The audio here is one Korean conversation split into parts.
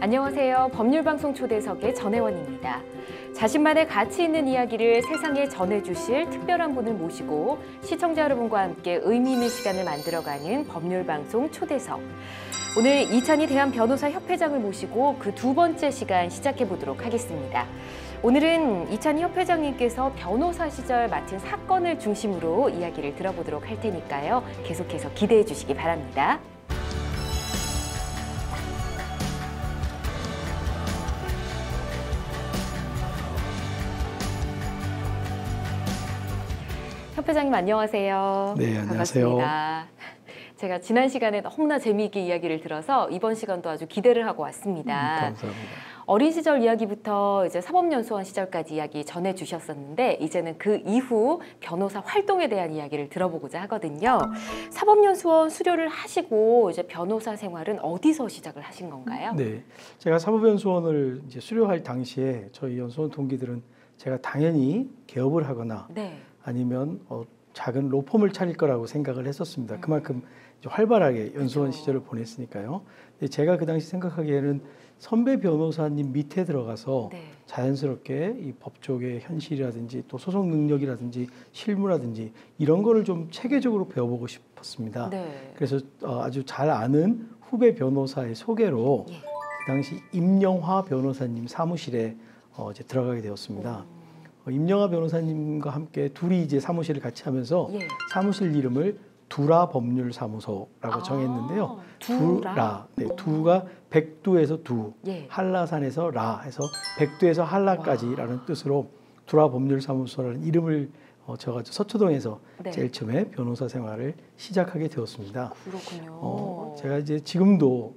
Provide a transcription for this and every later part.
안녕하세요. 법률방송 초대석의 전혜원입니다. 자신만의 가치 있는 이야기를 세상에 전해주실 특별한 분을 모시고 시청자 여러분과 함께 의미 있는 시간을 만들어가는 법률방송 초대석. 오늘 이찬희 대한변호사협회장을 모시고 그 두 번째 시간 시작해 보도록 하겠습니다. 오늘은 이찬희 협회장님께서 변호사 시절 맡은 사건을 중심으로 이야기를 들어보도록 할 테니까요. 계속해서 기대해 주시기 바랍니다. 협회장님 안녕하세요. 네, 안녕하세요. 반갑습니다. 제가 지난 시간에 너무나 재미있게 이야기를 들어서 이번 시간도 아주 기대를 하고 왔습니다. 감사합니다. 어린 시절 이야기부터 이제 사법연수원 시절까지 이야기 전해주셨었는데 이제는 그 이후 변호사 활동에 대한 이야기를 들어보고자 하거든요. 사법연수원 수료를 하시고 이제 변호사 생활은 어디서 시작을 하신 건가요? 네, 제가 사법연수원을 이제 수료할 당시에 저희 연수원 동기들은 제가 당연히 개업을 하거나 네. 아니면 작은 로펌을 차릴 거라고 생각을 했었습니다. 그만큼 이제 활발하게 연수원 시절을 보냈으니까요. 근데 제가 그 당시 생각하기에는 선배 변호사님 밑에 들어가서 네. 자연스럽게 이 법조계 현실이라든지 또 소송 능력이라든지 실무라든지 이런 거를 좀 체계적으로 배워보고 싶었습니다. 네. 그래서 아주 잘 아는 후배 변호사의 소개로 예. 그 당시 임영화 변호사님 사무실에 이제 들어가게 되었습니다. 임영화 변호사님과 함께 둘이 이제 사무실을 같이 하면서 예. 사무실 이름을 두라 법률사무소라고 정했는데요. 두라. 네, 두가 백두에서 두, 예. 한라산에서 라 해서 백두에서 한라까지라는 뜻으로 두라 법률사무소라는 이름을 적어가지고 서초동에서 네. 제일 처음에 변호사 생활을 시작하게 되었습니다. 그렇군요. 제가 이제 지금도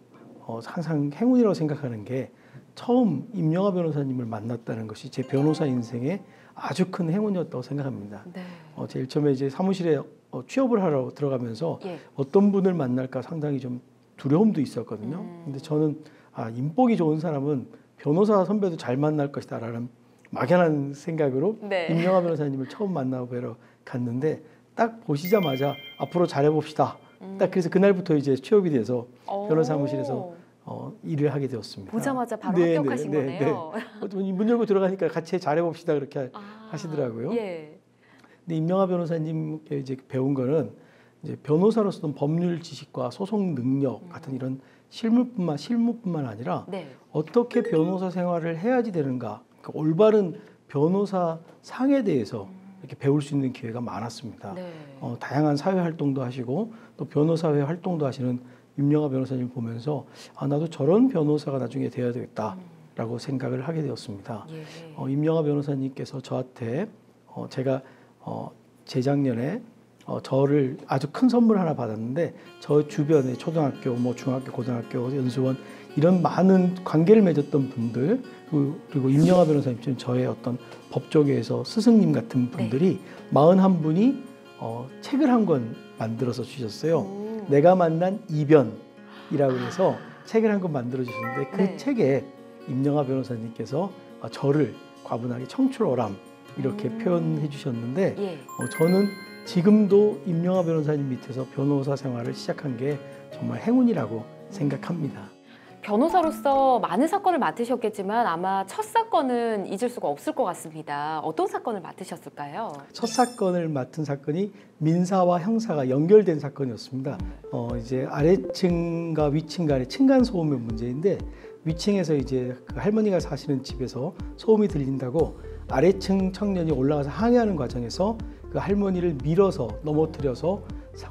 항상 행운이라고 생각하는 게 처음 임영하 변호사님을 만났다는 것이 제 변호사 인생에 아주 큰 행운이었다고 생각합니다. 네. 제일 처음에 이제 사무실에 취업을 하러 들어가면서 예. 어떤 분을 만날까 상당히 좀 두려움도 있었거든요. 근데 저는 인복이 좋은 사람은 변호사 선배도 잘 만날 것이다라는 막연한 생각으로 네. 임영하 변호사님을 처음 만나뵈러 갔는데 딱 보시자마자 앞으로 잘해봅시다. 딱 그래서 그날부터 이제 취업이 돼서 변호사 사무실에서 일을 하게 되었습니다. 보자마자 바로 합격하신 거네요. 문 열고 들어가니까 같이 잘해봅시다 그렇게 하시더라고요. 예. 근데 임영하 변호사님께 이제 배운 거는 이제 변호사로서는 법률 지식과 소송 능력 같은 이런 실무뿐만 아니라 네. 어떻게 변호사 생활을 해야지 되는가, 그러니까 올바른 변호사 상에 대해서 이렇게 배울 수 있는 기회가 많았습니다. 네. 다양한 사회 활동도 하시고 또 변호사회 활동도 하시는 임영하 변호사님 보면서 나도 저런 변호사가 나중에 되어야 되겠다라고 생각을 하게 되었습니다. 예. 임영하 변호사님께서 저한테 제가 재작년에 저를 아주 큰 선물 하나 받았는데 저 주변에 초등학교, 중학교, 고등학교, 연수원 이런 많은 관계를 맺었던 분들 그리고 임영하 변호사님처럼 저의 어떤 법조계에서 스승님 같은 분들이 41분이 책을 한 권 만들어서 주셨어요. 내가 만난 이변이라고 해서 책을 한 권 만들어 주셨는데 그 네. 책에 임영하 변호사님께서 저를 과분하게 청출어람 이렇게 표현해 주셨는데 예. 저는 지금도 임영하 변호사님 밑에서 변호사 생활을 시작한 게 정말 행운이라고 생각합니다. 변호사로서 많은 사건을 맡으셨겠지만 아마 첫 사건은 잊을 수가 없을 것 같습니다. 어떤 사건을 맡으셨을까요? 첫 사건을 맡은 사건이 민사와 형사가 연결된 사건이었습니다. 이제 아래층과 위층 간의 층간 소음의 문제인데 위층에서 이제 그 할머니가 사시는 집에서 소음이 들린다고 아래층 청년이 올라가서 항의하는 과정에서 그 할머니를 밀어서 넘어뜨려서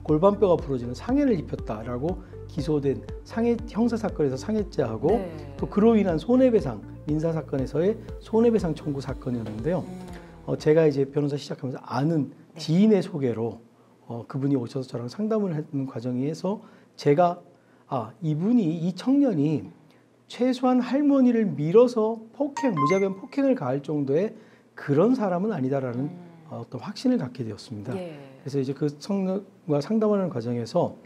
골반뼈가 부러지는 상해를 입혔다라고 기소된 형사 사건에서 상해죄하고 네. 또 그로 인한 손해배상 민사 사건에서의 손해배상 청구 사건이었는데요. 제가 이제 변호사 시작하면서 아는 지인의 소개로 그분이 오셔서 저랑 상담을 하는 과정에서 제가 이 청년이 최소한 할머니를 밀어서 무자비한 폭행을 가할 정도의 그런 사람은 아니다라는 어떤 확신을 갖게 되었습니다. 예. 그래서 이제 그 청년과 상담하는 과정에서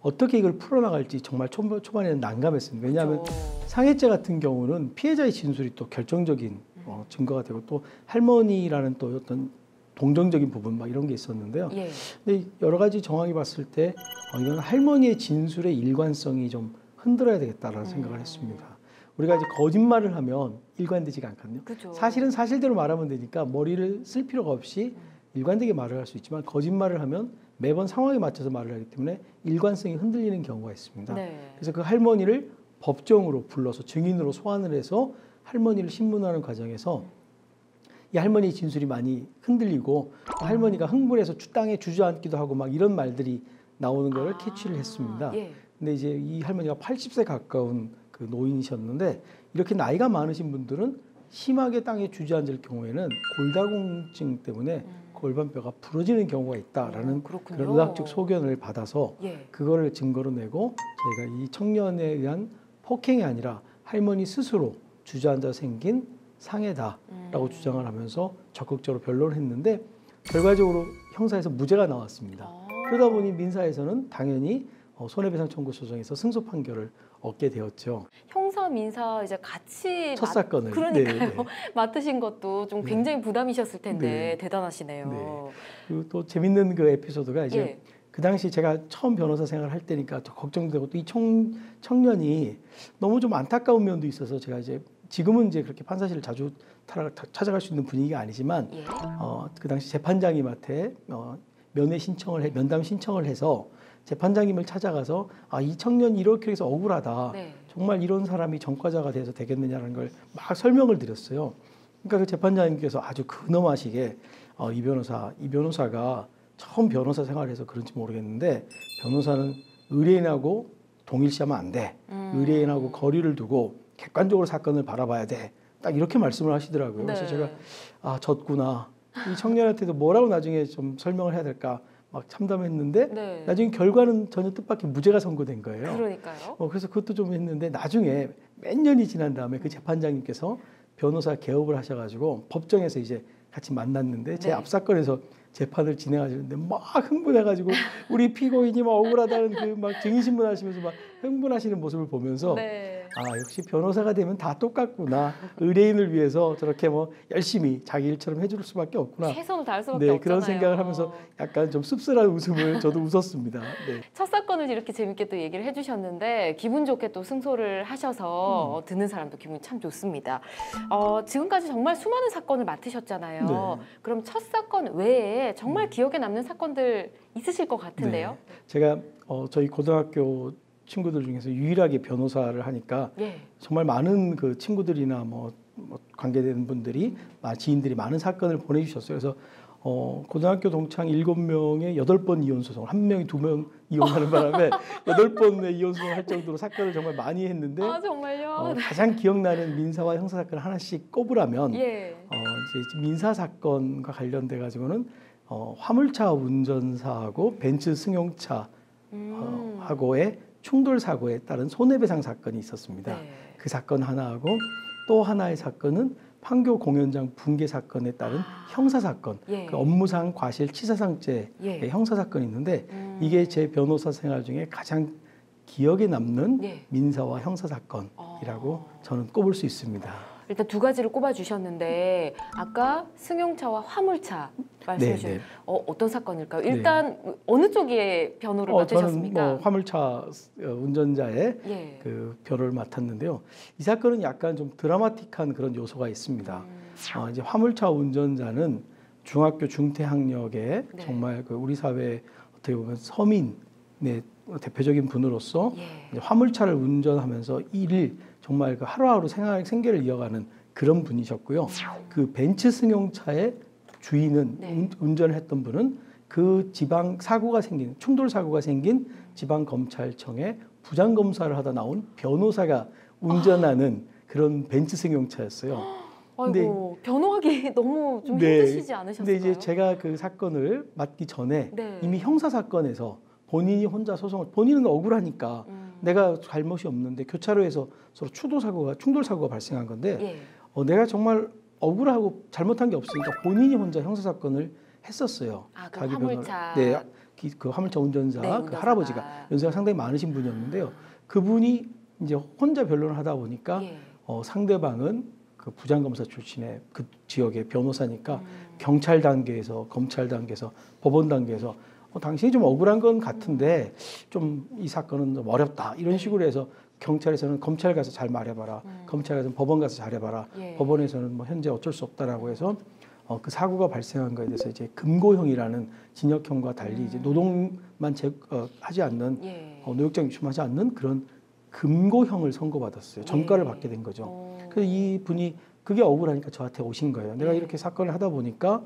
어떻게 이걸 풀어나갈지 정말 초반에는 난감했습니다. 왜냐하면 상해죄 같은 경우는 피해자의 진술이 또 결정적인 증거가 되고 또 할머니라는 또 어떤 동정적인 부분 막 이런 게 있었는데요. 예. 근데 여러 가지 정황이 봤을 때 이건 할머니의 진술의 일관성이 좀 흔들어야 되겠다라는 생각을 했습니다. 우리가 이제 거짓말을 하면 일관되지가 않거든요. 그죠. 사실은 사실대로 말하면 되니까 머리를 쓸 필요가 없이 일관되게 말을 할 수 있지만 거짓말을 하면 매번 상황에 맞춰서 말을 하기 때문에 일관성이 흔들리는 경우가 있습니다. 네. 그래서 그 할머니를 법정으로 불러서 증인으로 소환을 해서 할머니를 신문하는 과정에서 이 할머니 진술이 많이 흔들리고 할머니가 흥분해서 땅에 주저앉기도 하고 막 이런 말들이 나오는 걸 캐치를 했습니다. 예. 근데 이제 이 할머니가 80세 가까운 그 노인이셨는데 이렇게 나이가 많으신 분들은 심하게 땅에 주저앉을 경우에는 골다공증 때문에 골반뼈가 부러지는 경우가 있다라는 그렇군요. 그런 의학적 소견을 받아서 예. 그거를 증거로 내고 저희가 이 청년에 의한 폭행이 아니라 할머니 스스로 주저앉아 생긴 상해다라고 주장을 하면서 적극적으로 변론을 했는데 결과적으로 형사에서 무죄가 나왔습니다. 그러다 보니 민사에서는 당연히 손해배상 청구 소송에서 승소 판결을 얻게 되었죠. 형사 민사 이제 같이 첫 사건을 그러니까요. 네, 네. 맡으신 것도 좀 굉장히 부담이셨을 텐데 네. 대단하시네요. 네. 그리고 또 재밌는 그 에피소드가 이제 예. 그 당시 제가 처음 변호사 생활을 할 때니까 또 걱정되고 또 이 청년이 너무 좀 안타까운 면도 있어서 제가 이제 지금은 이제 그렇게 판사실을 자주 찾아갈 수 있는 분위기가 아니지만 예. 그 당시 재판장님한테 면담 신청을 해서 재판장님을 찾아가서 이 청년이 이렇게 해서 억울하다. 네. 정말 이런 사람이 전과자가 돼서 되겠느냐는 걸 막 설명을 드렸어요. 그러니까 그 재판장님께서 아주 근엄하시게 이 변호사가 처음 변호사 생활해서 그런지 모르겠는데 변호사는 의뢰인하고 동일시하면 안 돼. 의뢰인하고 거리를 두고 객관적으로 사건을 바라봐야 돼. 딱 이렇게 말씀을 하시더라고요. 네. 그래서 제가 졌구나. 이 청년한테도 뭐라고 나중에 좀 설명을 해야 될까 막 참담했는데 네. 나중에 결과는 전혀 뜻밖의 무죄가 선고된 거예요. 그러니까요. 그래서 그것도 좀 했는데 나중에 몇 년이 지난 다음에 그 재판장님께서 변호사 개업을 하셔가지고 법정에서 이제 같이 만났는데 제 네. 앞 사건에서 재판을 진행하시는데 막 흥분해가지고 우리 피고인이 막 억울하다는 그 막 증인신문 하시면서 막 흥분하시는 모습을 보면서 네. 역시 변호사가 되면 다 똑같구나. 의뢰인을 위해서 저렇게 뭐 열심히 자기 일처럼 해줄 수밖에 없구나. 최선을 다할 수밖에 네, 없잖아요. 그런 생각을 하면서 약간 좀 씁쓸한 웃음을 저도 웃었습니다. 네. 첫 사건을 이렇게 재밌게 또 얘기를 해주셨는데 기분 좋게 또 승소를 하셔서 듣는 사람도 기분이 참 좋습니다. 지금까지 정말 수많은 사건을 맡으셨잖아요. 네. 그럼 첫 사건 외에 정말 기억에 남는 사건들 있으실 것 같은데요? 네. 제가 저희 고등학교 친구들 중에서 유일하게 변호사를 하니까 예. 정말 많은 그 친구들이나 뭐 관계되는 분들이 지인들이 많은 사건을 보내주셨어요. 그래서 고등학교 동창 7명의 8번 이혼 소송, 한 명이 2명 이혼하는 바람에 8번의 이혼 소송을 할 정도로 사건을 정말 많이 했는데 정말요? 가장 기억나는 민사와 형사 사건을 하나씩 꼽으라면 예. 이제 민사 사건과 관련돼 가지고는 화물차 운전사하고 벤츠 승용차 하고의 충돌 사고에 따른 손해배상 사건이 있었습니다. 네. 그 사건 하나하고 또 하나의 사건은 판교 공연장 붕괴 사건에 따른 형사 사건, 예. 그 업무상 과실치사상죄의 예. 형사 사건이 있는데 이게 제 변호사 생활 중에 가장 기억에 남는 예. 민사와 형사 사건이라고 저는 꼽을 수 있습니다. 일단 두 가지를 꼽아주셨는데 아까 승용차와 화물차 말씀해 주신 네. 어떤 사건일까요? 일단 어느 쪽에 변호를 맡으셨습니까? 저는 화물차 운전자의 예. 그 변호를 맡았는데요. 이 사건은 약간 좀 드라마틱한 그런 요소가 있습니다. 이제 화물차 운전자는 중학교 중퇴학력에 네. 정말 그 우리 사회 어떻게 보면 서민의 대표적인 분으로서 예. 이제 화물차를 운전하면서 정말 그 하루하루 생계를 이어가는 그런 분이셨고요. 그 벤츠 승용차의 주인은 네. 운전을 했던 분은 그 충돌 사고가 생긴 지방 검찰청에 부장 검사를 하다 나온 변호사가 운전하는 그런 벤츠 승용차였어요. 아이고 변호하기 너무 좀 네. 힘드시지 않으셨어요? 근데 이제 제가 그 사건을 맡기 전에 네. 이미 형사 사건에서 본인이 혼자 본인은 억울하니까 내가 잘못이 없는데 교차로에서 서로 충돌 사고가 발생한 건데 예. 내가 정말 억울하고 잘못한 게 없으니까 본인이 혼자 형사 사건을 했었어요. 그 자기 화물차. 그 화물차 운전자 네, 그 운전사가. 할아버지가 연세가 상당히 많으신 분이었는데요. 그분이 이제 혼자 변론을 하다 보니까 예. 상대방은 그 부장검사 출신의 그 지역의 변호사니까 경찰 단계에서 검찰 단계에서 법원 단계에서 당신이 좀 억울한 건 같은데 좀 이 사건은 좀 어렵다 이런 식으로 해서 경찰에서는 검찰 가서 잘 말해봐라. 검찰에서는 법원 가서 잘해봐라. 예. 법원에서는 뭐 현재 어쩔 수 없다라고 해서 그 사고가 발생한 거에 대해서 이제 금고형이라는 징역형과 달리 이제 노동만 하지 않는 예. 노역장 유춤하지 않는 그런 금고형을 선고받았어요. 전가를 예. 받게 된 거죠. 그래서 이 분이 그게 억울하니까 저한테 오신 거예요. 내가 예. 이렇게 사건을 하다 보니까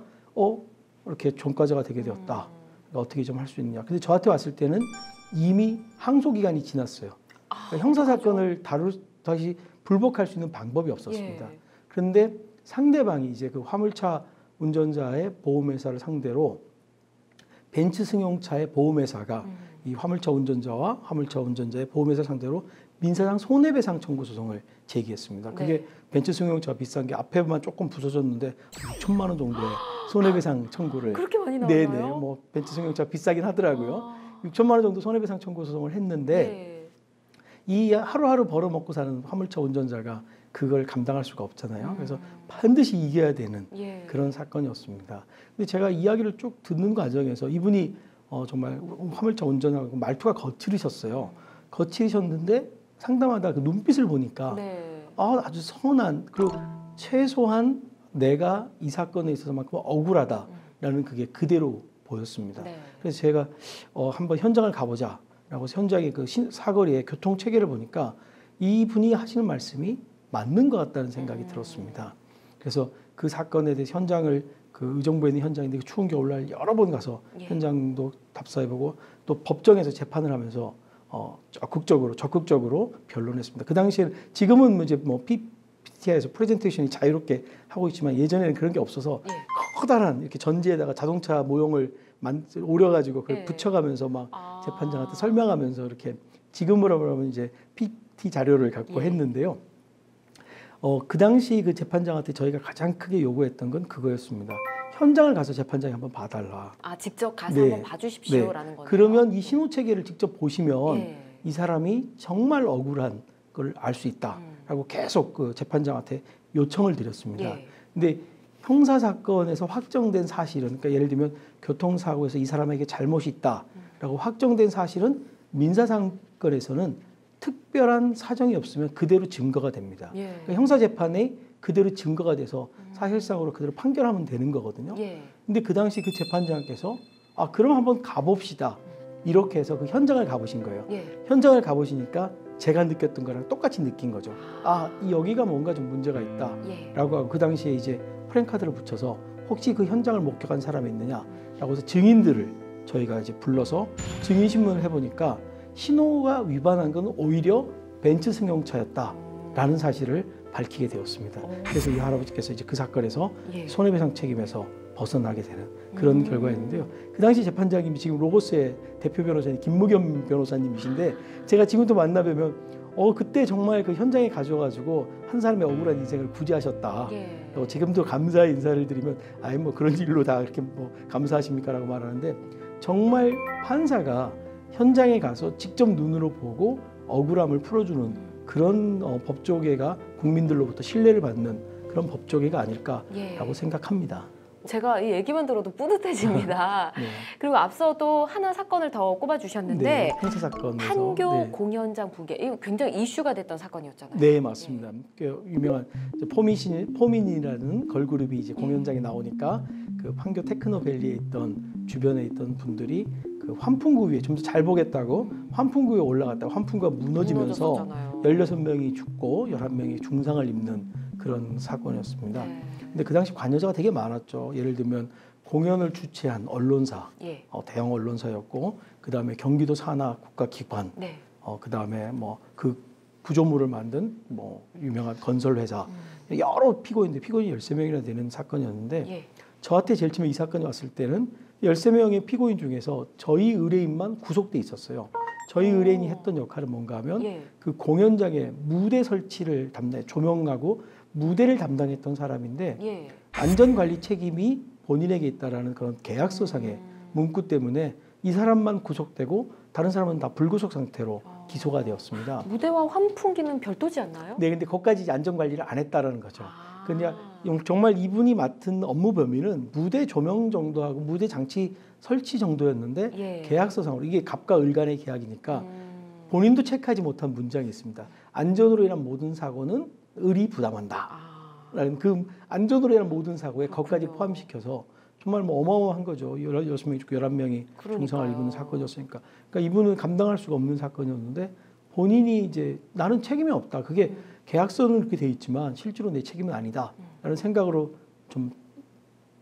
이렇게 종과자가 되게 되었다. 어떻게 좀 할 수 있느냐. 근데 저한테 왔을 때는 이미 항소 기간이 지났어요. 그러니까 형사 사건을 다시 불복할 수 있는 방법이 없었습니다. 예. 그런데 상대방이 이제 그 화물차 운전자의 보험회사를 상대로 벤츠 승용차의 보험회사가 이 화물차 운전자와 화물차 운전자의 보험회사 상대로 민사상 손해배상 청구 소송을 제기했습니다. 그게 네. 벤츠 승용차가 비싼 게 앞에만 조금 부서졌는데 6천만 원 정도의 손해배상 청구를 그렇게 많이 나왔나요? 네네 뭐 벤츠 승용차 비싸긴 하더라고요. 6천만 원 정도 손해배상 청구 소송을 했는데 예. 이 하루하루 벌어먹고 사는 화물차 운전자가 그걸 감당할 수가 없잖아요. 그래서 반드시 이겨야 되는 예. 그런 사건이었습니다. 근데 제가 이야기를 쭉 듣는 과정에서 이분이 정말 화물차 운전하고 말투가 거칠으셨어요. 거칠으셨는데 상담하다 그 눈빛을 보니까 네. 아주 선한 그리고 최소한 내가 이 사건에 있어서만큼 억울하다라는 그게 그대로 보였습니다. 네. 그래서 제가 한번 현장을 가보자라고 해서 현장의 그 사거리의 교통 체계를 보니까 이분이 하시는 말씀이 맞는 것 같다는 생각이 들었습니다. 그래서 그 사건에 대해서 현장을 그 의정부에 있는 현장인데 그 추운 겨울날 여러 번 가서 예. 현장도 답사해보고 또 법정에서 재판을 하면서 적극적으로 변론했습니다. 그 당시에는 지금은 이제 뭐 PTI에서 프레젠테이션이 자유롭게 하고 있지만 예전에는 그런 게 없어서 예. 커다란 이렇게 전지에다가 자동차 모형을 오려가지고 그걸 예. 붙여가면서 막 재판장한테 설명하면서 이렇게 지금으로 말하면 이제 PT 자료를 갖고 예. 했는데요. 그 당시 그 재판장한테 저희가 가장 크게 요구했던 건 그거였습니다. 현장을 가서 재판장이 한번 봐달라. 직접 가서 네. 한번 봐주십시오라는 거네요. 그러면 이 신호 체계를 직접 보시면 예. 이 사람이 정말 억울한 걸 알 수 있다라고 계속 그 재판장한테 요청을 드렸습니다. 예. 근데 형사 사건에서 확정된 사실은 그러니까 예를 들면 교통사고에서 이 사람에게 잘못이 있다라고 확정된 사실은 민사 사건에서는 특별한 사정이 없으면 그대로 증거가 됩니다. 예. 그러니까 형사 재판에 그대로 증거가 돼서 사실상으로 그대로 판결하면 되는 거거든요. 예. 근데 그 당시 그 재판장께서 그럼 한번 가봅시다. 이렇게 해서 그 현장을 가보신 거예요. 예. 현장을 가보시니까 제가 느꼈던 거랑 똑같이 느낀 거죠. 여기가 뭔가 좀 문제가 있다. 예. 라고 하고 그 당시에 이제 프랭카드를 붙여서 혹시 그 현장을 목격한 사람이 있느냐라고 해서 증인들을 저희가 이제 불러서 증인 신문을 해보니까 신호가 위반한 건 오히려 벤츠 승용차였다라는 사실을 밝히게 되었습니다. 그래서 이 할아버지께서 이제 그 사건에서 예. 손해배상 책임에서 벗어나게 되는 그런 결과였는데요. 그 당시 재판장님이 지금 로고스의 대표 변호사님 김무겸 변호사님이신데 제가 지금도 만나뵈면 그때 정말 그 현장에 가셔가지고 한 사람의 억울한 인생을 구제하셨다. 예. 지금도 감사의 인사를 드리면 뭐 그런 일로 다 그렇게 뭐 감사하십니까라고 말하는데 정말 판사가 현장에 가서 직접 눈으로 보고 억울함을 풀어주는 그런 법조계가 국민들로부터 신뢰를 받는 그런 법조계가 아닐까라고 예. 생각합니다. 제가 이 얘기만 들어도 뿌듯해집니다. 네. 그리고 앞서도 하나 사건을 더 꼽아주셨는데 네, 형사 사건에서 판교 네. 공연장 붕괴, 이거 굉장히 이슈가 됐던 사건이었잖아요. 네, 맞습니다. 그 유명한 이제 포민이라는 걸그룹이 이제 공연장에 나오니까 그 판교 테크노밸리에 있던 주변에 있던 분들이 그 환풍구 위에 좀 더 잘 보겠다고 환풍구에 올라갔다가 환풍구가 무너지면서 무너졌었잖아요. 16명이 죽고 11명이 중상을 입는 그런 사건이었습니다. 네. 근데 그 당시 관여자가 되게 많았죠. 예를 들면 공연을 주최한 언론사, 예. 대형 언론사였고 그 다음에 경기도 산하 국가기관, 네. 그 다음에 뭐 그 구조물을 만든 뭐 유명한 건설회사 여러 피고인이 13명이나 되는 사건이었는데 예. 저한테 제일 처음에 이 사건이 왔을 때는 13명의 피고인 중에서 저희 의뢰인만 구속돼 있었어요. 저희 의뢰인이 했던 역할은 뭔가 하면 예. 그 공연장에 무대 설치를 담당해 조명하고 무대를 담당했던 사람인데 예. 안전관리 책임이 본인에게 있다라는 그런 계약서상의 문구 때문에 이 사람만 구속되고 다른 사람은 다 불구속 상태로 기소가 되었습니다. 무대와 환풍기는 별도지 않나요? 네, 근데 거기까지 이제 안전관리를 안 했다라는 거죠. 아. 그냥 정말 이분이 맡은 업무 범위는 무대 조명 정도하고 무대 장치 설치 정도였는데 예. 계약서상으로 이게 갑과 을간의 계약이니까 본인도 체크하지 못한 문장이 있습니다. 안전으로 인한 모든 사고는 을이 부담한다. 라는 그 안전으로 인한 모든 사고에 거기까지 포함시켜서 정말 뭐 어마어마한 거죠. 16명이 죽고 11명이 중상을 입은 사건이었으니까. 그러니까 이분은 감당할 수가 없는 사건이었는데 본인이 이제 나는 책임이 없다. 그게 계약서는 그렇게 돼 있지만 실제로 내 책임은 아니다. 라는 생각으로 좀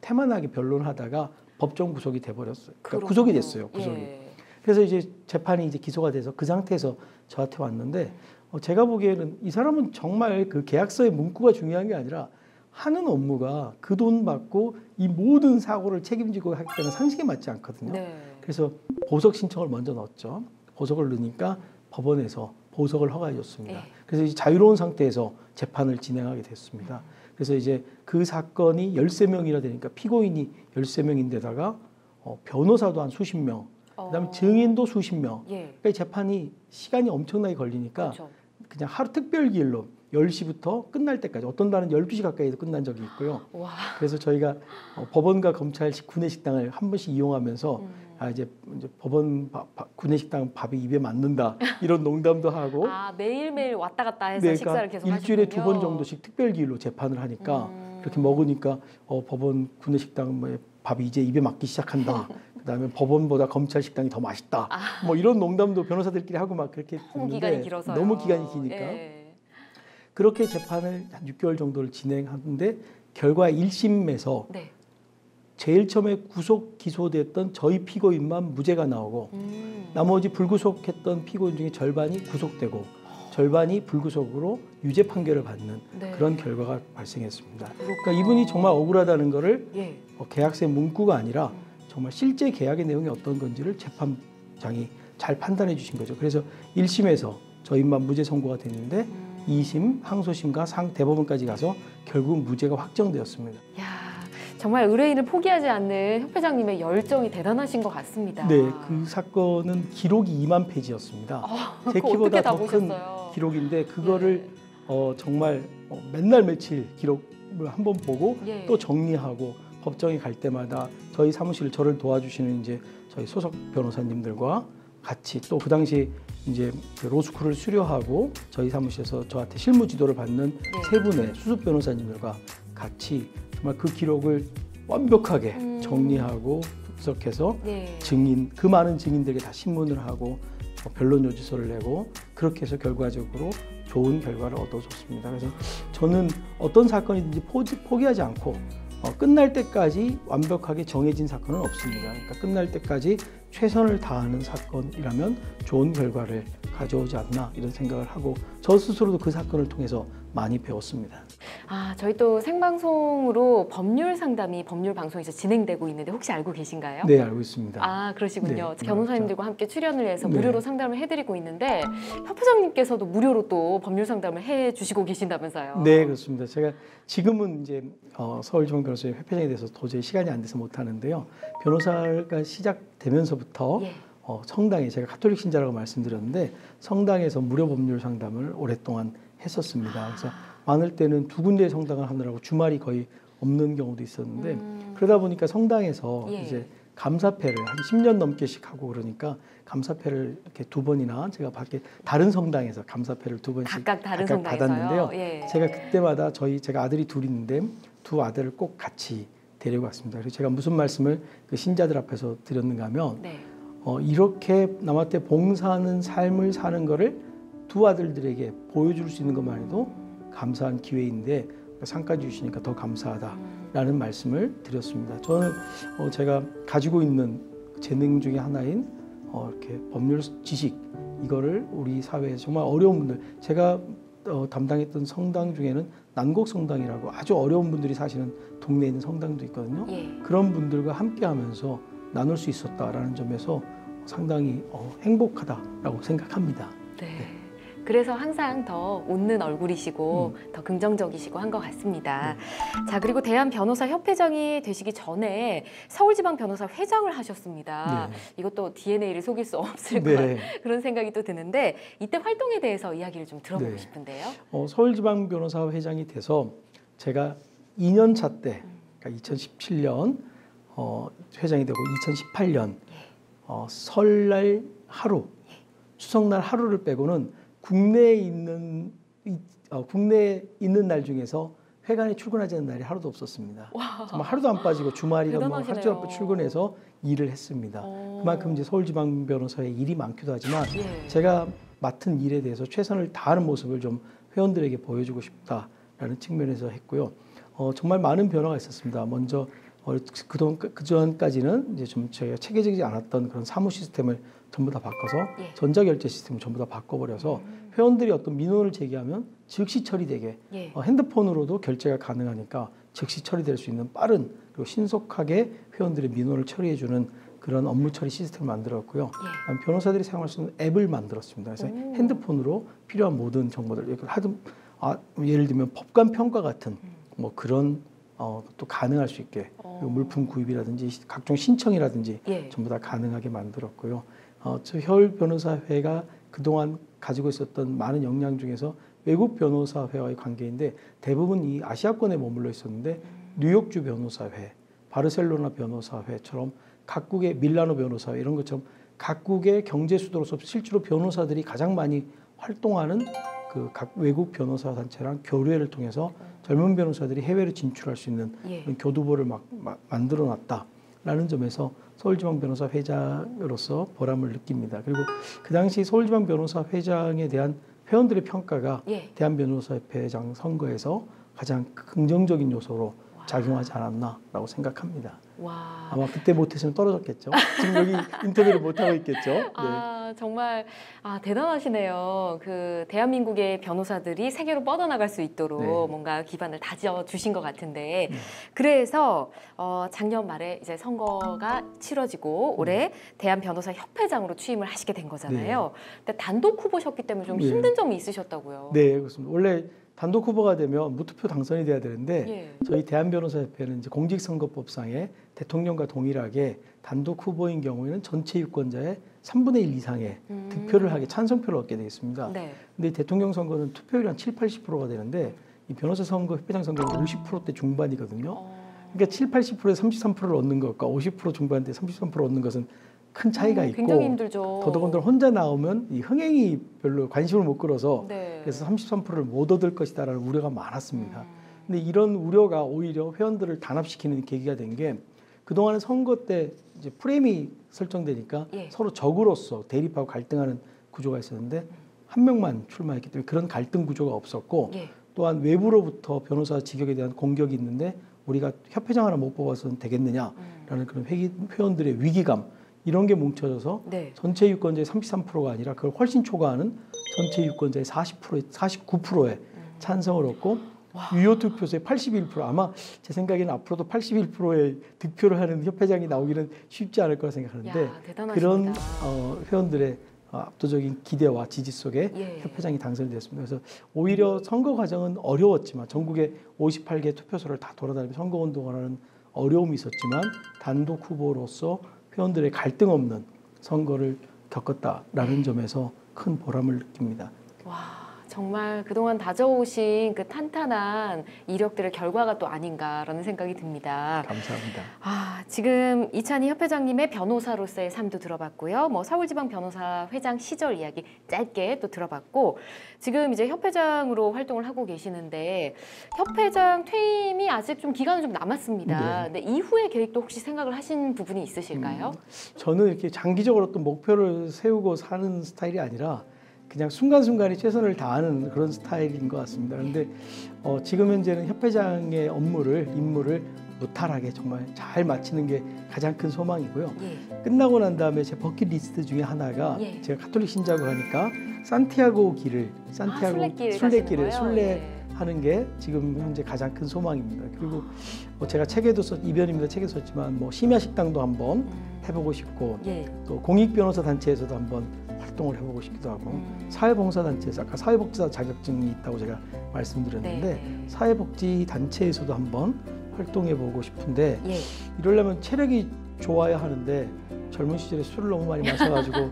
태만하게 변론하다가 법정 구속이 돼버렸어요. 그러니까 구속이 됐어요. 구속이. 예. 그래서 이제 재판이 이제 기소가 돼서 그 상태에서 저한테 왔는데 제가 보기에는 이 사람은 정말 그 계약서의 문구가 중요한 게 아니라 하는 업무가 그 돈 받고 이 모든 사고를 책임지고 하겠다는 상식에 맞지 않거든요. 네. 그래서 보석 신청을 먼저 넣었죠. 보석을 넣으니까 법원에서 보석을 허가해 줬습니다. 네. 그래서 이제 자유로운 상태에서 재판을 진행하게 됐습니다. 그래서 이제 그 사건이 13명이라 되니까 피고인이 13명인데다가 변호사도 한 수십 명, 그다음에 증인도 수십 명. 예. 그러니까 이 재판이 시간이 엄청나게 걸리니까 그렇죠. 그냥 하루 특별기일로 10시부터 끝날 때까지 어떤 날은 12시 가까이도 끝난 적이 있고요. 와. 그래서 저희가 법원과 검찰 구내식당을 한 번씩 이용하면서 이제 법원 구내식당 밥이 입에 맞는다 이런 농담도 하고 매일매일 왔다 갔다 해서 네, 식사를 그러니까 계속 일주일에 하시군요. 2번 정도씩 특별기일로 재판을 하니까 그렇게 먹으니까 법원 구내식당 뭐 밥이 이제 입에 맞기 시작한다. 그다음에 법원보다 검찰 식당이 더 맛있다. 뭐 이런 농담도 변호사들끼리 하고 막 그렇게 기간이 했는데 길어서요. 너무 기간이 기니까 예. 그렇게 재판을 한 6개월 정도를 진행하는데 결과 1심에서 네. 제일 처음에 구속 기소됐던 저희 피고인만 무죄가 나오고 나머지 불구속했던 피고인 중에 절반이 구속되고 절반이 불구속으로 유죄 판결을 받는 네. 그런 결과가 발생했습니다. 그러니까 이분이 정말 억울하다는 거를 예. 계약서의 문구가 아니라 정말 실제 계약의 내용이 어떤 건지를 재판장이 잘 판단해 주신 거죠. 그래서 1심에서 저희만 무죄 선고가 됐는데 2심, 항소심과 대법원까지 가서 결국 무죄가 확정되었습니다. 야, 정말 의뢰인을 포기하지 않는 협회장님의 열정이 대단하신 것 같습니다. 네, 그 사건은 기록이 2만 페이지였습니다. 제 그거 키보다 어떻게 다 더 큰 보셨어요? 기록인데 그거를 정말 맨날 며칠 기록을 한번 보고 예. 또 정리하고 법정에 갈 때마다 저희 사무실 저를 도와주시는 이제 저희 소속 변호사님들과 같이 또 그 당시 이제 그 로스쿨을 수료하고 저희 사무실에서 저한테 실무 지도를 받는 세 분의 수습 변호사님들과 같이 정말 그 기록을 완벽하게 정리하고 분석해서 예. 그 많은 증인들에게 다 신문을 하고 변론 요지서를 내고 그렇게 해서 결과적으로 좋은 결과를 얻어줬습니다. 그래서 저는 어떤 사건이든지 포기하지 않고 끝날 때까지 완벽하게 정해진 사건은 없습니다. 그러니까 끝날 때까지 최선을 다하는 사건이라면 좋은 결과를 가져오지 않나 이런 생각을 하고 저 스스로도 그 사건을 통해서 많이 배웠습니다. 저희 또 생방송으로 법률 상담이 법률 방송에서 진행되고 있는데 혹시 알고 계신가요? 네, 알고 있습니다. 그러시군요. 네, 변호사님들과 함께 출연을 해서 네. 무료로 상담을 해드리고 있는데 협회장님께서도 무료로 또 법률 상담을 해주시고 계신다면서요? 네, 그렇습니다. 제가 지금은 이제 서울중앙변호사회 회장이 돼서 도저히 시간이 안 돼서 못 하는데요. 변호사가 시작되면서부터 예. 성당에 제가 가톨릭 신자라고 말씀드렸는데 성당에서 무료 법률 상담을 오랫동안 했었습니다. 그래서 많을 때는 2군데의 성당을 하느라고 주말이 거의 없는 경우도 있었는데 그러다 보니까 성당에서 예. 이제 감사패를 한 10년 넘게씩 하고 그러니까 감사패를 이렇게 2번이나 제가 밖에 다른 성당에서 감사패를 2번씩 각각 다른 성당에서요? 받았는데요. 예. 제가 그때마다 제가 아들이 둘 있는데 두 아들을 꼭 같이 데리고 왔습니다. 그래서 제가 무슨 말씀을 그 신자들 앞에서 드렸는가 하면 네. 이렇게 남한테 봉사하는 삶을 사는 거를 두 아들들에게 보여줄 수 있는 것만 해도 감사한 기회인데 상까지 주시니까 더 감사하다라는 말씀을 드렸습니다. 저는 제가 가지고 있는 재능 중에 하나인 이렇게 법률 지식 이거를 우리 사회에 정말 어려운 분들 제가 담당했던 성당 중에는 난곡 성당이라고 아주 어려운 분들이 사시는 동네에 있는 성당도 있거든요. 예. 그런 분들과 함께하면서 나눌 수 있었다라는 점에서 상당히 행복하다라고 생각합니다. 네. 그래서 항상 더 웃는 얼굴이시고 더 긍정적이시고 한 것 같습니다. 자, 그리고 대한변호사협회장이 되시기 전에 서울지방변호사 회장을 하셨습니다. 네. 이것도 DNA를 속일 수 없을 것 네. 그런 생각이 또 드는데 이때 활동에 대해서 이야기를 좀 들어보고 네. 싶은데요. 서울지방변호사 회장이 돼서 제가 2년 차 때, 그러니까 2017년 회장이 되고 2018년 설날 하루 추석날 하루를 빼고는 국내에 있는 날 중에서 회관에 출근하지 않는 날이 하루도 없었습니다. 와. 정말 하루도 안 빠지고 주말이나 뭐 대단하시네요. 하루 종일 출근해서 일을 했습니다. 그만큼 이제 서울지방변호사의 일이 많기도 하지만 예. 제가 맡은 일에 대해서 최선을 다하는 모습을 좀 회원들에게 보여주고 싶다라는 측면에서 했고요. 정말 많은 변화가 있었습니다. 먼저 그전까지는 이제 좀 저희가 체계적이지 않았던 그런 사무 시스템을 전부 다 바꿔서 예. 전자결제 시스템을 전부 다 바꿔버려서 회원들이 어떤 민원을 제기하면 즉시 처리되게 예. 핸드폰으로도 결제가 가능하니까 즉시 처리될 수 있는 빠른 그리고 신속하게 회원들의 민원을 처리해주는 그런 업무 처리 시스템을 만들었고요. 예. 변호사들이 사용할 수 있는 앱을 만들었습니다. 그래서 핸드폰으로 필요한 모든 정보들 예를 들면 법관 평가 같은 뭐 그런 또 가능할 수 있게 그리고 물품 구입이라든지 각종 신청이라든지 예. 전부 다 가능하게 만들었고요. 저 혈 변호사회가 그동안 가지고 있었던 많은 역량 중에서 외국 변호사회와의 관계인데 대부분 이 아시아권에 머물러 있었는데 뉴욕주 변호사회, 바르셀로나 변호사회처럼 각국의 밀라노 변호사회 이런 것처럼 각국의 경제 수도로서 실제로 변호사들이 가장 많이 활동하는 그 각 외국 변호사 단체랑 교류회를 통해서 젊은 변호사들이 해외로 진출할 수 있는 예. 그런 교두보를 만들어 놨다라는 점에서 서울지방변호사 회장으로서 보람을 느낍니다. 그리고 그 당시 서울지방변호사 회장에 대한 회원들의 평가가 예. 대한변호사협회장 선거에서 가장 긍정적인 요소로 작용하지 않았나라고 생각합니다. 와. 아마 그때 못했으면 떨어졌겠죠. 지금 여기 인터뷰를 못하고 있겠죠. 네. 정말 대단하시네요. 그 대한민국의 변호사들이 세계로 뻗어나갈 수 있도록 네. 뭔가 기반을 다져 주신 것 같은데 그래서 작년 말에 이제 선거가 치러지고 올해 대한변호사협회장으로 취임을 하시게 된 거잖아요. 근데 단독 후보셨기 때문에 좀 네. 힘든 점이 있으셨다고요. 네, 그렇습니다. 원래 단독 후보가 되면 무투표 당선이 돼야 되는데 예. 저희 대한변호사협회는 이제 공직선거법상에 대통령과 동일하게 단독 후보인 경우에는 전체 유권자의 3분의 1 이상의 득표를 하게 찬성표를 얻게 되어 있습니다. 네. 근데 대통령 선거는 투표율이 한 7, 80%가 되는데 이 변호사 선거, 협회장 선거는 50%대 중반이거든요. 그러니까 7, 80%에 33%를 얻는 것과 50% 중반대 33% 얻는 것은 큰 차이가 있고 굉장히 힘들죠. 더더군다나 혼자 나오면 이 흥행이 별로 관심을 못 끌어서 네. 그래서 33%를 못 얻을 것이다라는 우려가 많았습니다. 근데 이런 우려가 오히려 회원들을 단합시키는 계기가 된 게 그동안은 선거 때 이제 프레임이 설정되니까 예. 서로 적으로서 대립하고 갈등하는 구조가 있었는데 한 명만 출마했기 때문에 그런 갈등 구조가 없었고 예. 또한 외부로부터 변호사 직역에 대한 공격이 있는데 우리가 협회장 하나 못 뽑아서는 되겠느냐라는 그런 회원들의 위기감 이런 게 뭉쳐져서 네. 전체 유권자의 33%가 아니라 그걸 훨씬 초과하는 전체 유권자의 49%의 찬성을 얻고 유효 투표수의 81% 아마 제 생각에는 앞으로도 81%의 득표를 하는 협회장이 나오기는 쉽지 않을 거라 생각하는데 야, 대단하십니다. 그런 회원들의 압도적인 기대와 지지 속에 예. 협회장이 당선이 됐습니다. 그래서 오히려 선거 과정은 어려웠지만 전국의 58개 투표소를 다 돌아다니며 선거운동을 하는 어려움이 있었지만 단독 후보로서 회원들의 갈등 없는 선거를 겪었다라는 점에서 큰 보람을 느낍니다. 와, 정말 그동안 다져오신 그 탄탄한 이력들의 결과가 또 아닌가라는 생각이 듭니다. 감사합니다. 지금 이찬희 협회장님의 변호사로서의 삶도 들어봤고요. 뭐 서울지방 변호사 회장 시절 이야기 짧게 또 들어봤고 지금 이제 협회장으로 활동을 하고 계시는데 협회장 퇴임이 아직 좀 기간은 좀 남았습니다. 네. 근데 이후의 계획도 혹시 생각을 하신 부분이 있으실까요? 저는 이렇게 장기적으로 어떤 목표를 세우고 사는 스타일이 아니라 그냥 순간순간에 최선을 다하는 그런 스타일인 것 같습니다. 그런데 지금 현재는 협회장의 임무를 무탈하게 정말 잘 마치는 게 가장 큰 소망이고요. 예. 끝나고 난 다음에 제 버킷리스트 중에 하나가 예. 제가 가톨릭 신자고 하니까 산티아고 길을 순례길을 순례하는 게 지금 현재 가장 큰 소망입니다. 그리고 제가 책에도 이변입니다. 책에 썼지만 뭐 심야 식당도 한번 해보고 싶고 예. 또 공익 변호사 단체에서도 한번 활동을 해보고 싶기도 하고 사회봉사 단체에서 아까 사회복지사 자격증이 있다고 제가 말씀드렸는데 네. 사회복지 단체에서도 한번 활동해보고 싶은데 예. 이러려면 체력이 좋아야 하는데 젊은 시절에 술을 너무 많이 마셔가지고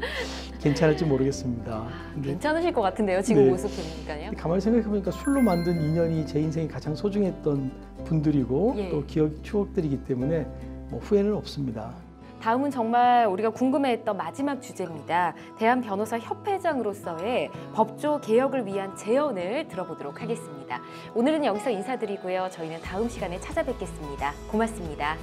괜찮을지 모르겠습니다. 근데 괜찮으실 것 같은데요. 지금 네. 모습 보니까요. 가만히 생각해보니까 술로 만든 인연이 제 인생에 가장 소중했던 분들이고 예. 또 추억들이기 때문에 뭐 후회는 없습니다. 다음은 정말 우리가 궁금해했던 마지막 주제입니다. 대한변호사협회장으로서의 법조 개혁을 위한 제언을 들어보도록 하겠습니다. 오늘은 여기서 인사드리고요. 저희는 다음 시간에 찾아뵙겠습니다. 고맙습니다.